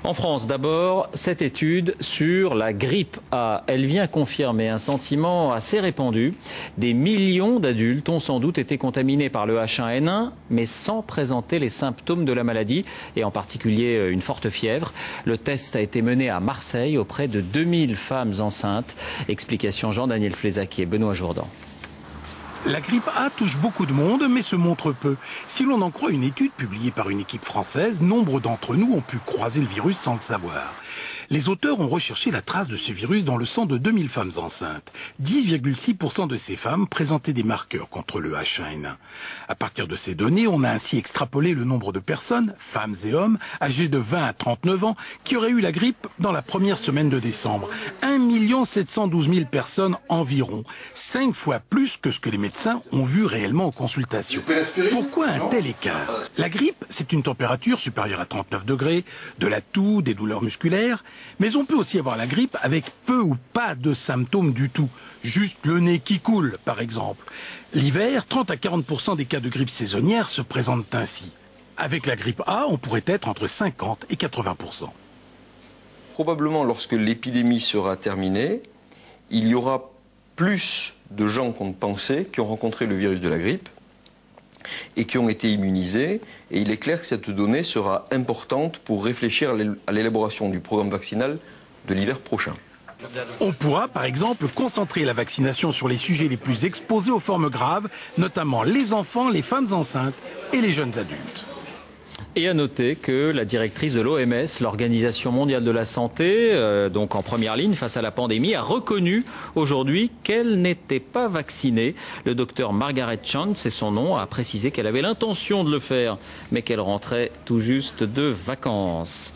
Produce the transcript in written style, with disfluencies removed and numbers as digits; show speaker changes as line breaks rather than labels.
En France, d'abord, cette étude sur la grippe A. Elle vient confirmer un sentiment assez répandu. Des millions d'adultes ont sans doute été contaminés par le H1N1, mais sans présenter les symptômes de la maladie, et en particulier une forte fièvre. Le test a été mené à Marseille auprès de 2000 femmes enceintes. Explication Jean-Daniel Flézac et Benoît Jourdan.
La grippe A touche beaucoup de monde, mais se montre peu. Si l'on en croit une étude publiée par une équipe française, nombre d'entre nous ont pu croiser le virus sans le savoir. Les auteurs ont recherché la trace de ce virus dans le sang de 2000 femmes enceintes. 10,6% de ces femmes présentaient des marqueurs contre le H1N1. À partir de ces données, on a ainsi extrapolé le nombre de personnes, femmes et hommes, âgés de 20 à 39 ans, qui auraient eu la grippe dans la première semaine de décembre. 1 712 000 personnes environ, 5 fois plus que ce que les médecins ont vu réellement aux consultations. Pourquoi un tel écart? La grippe, c'est une température supérieure à 39 degrés, de la toux, des douleurs musculaires. Mais on peut aussi avoir la grippe avec peu ou pas de symptômes du tout. Juste le nez qui coule, par exemple. L'hiver, 30 à 40% des cas de grippe saisonnière se présentent ainsi. Avec la grippe A, on pourrait être entre 50 et 80%.
Probablement, lorsque l'épidémie sera terminée, il y aura plus de gens qu'on ne pensait qui ont rencontré le virus de la grippe et qui ont été immunisés. Et il est clair que cette donnée sera importante pour réfléchir à l'élaboration du programme vaccinal de l'hiver prochain.
On pourra, par exemple, concentrer la vaccination sur les sujets les plus exposés aux formes graves, notamment les enfants, les femmes enceintes et les jeunes adultes.
Et à noter que la directrice de l'OMS, l'Organisation mondiale de la santé, donc en première ligne face à la pandémie, a reconnu aujourd'hui qu'elle n'était pas vaccinée. Le docteur Margaret Chan, c'est son nom, a précisé qu'elle avait l'intention de le faire, mais qu'elle rentrait tout juste de vacances.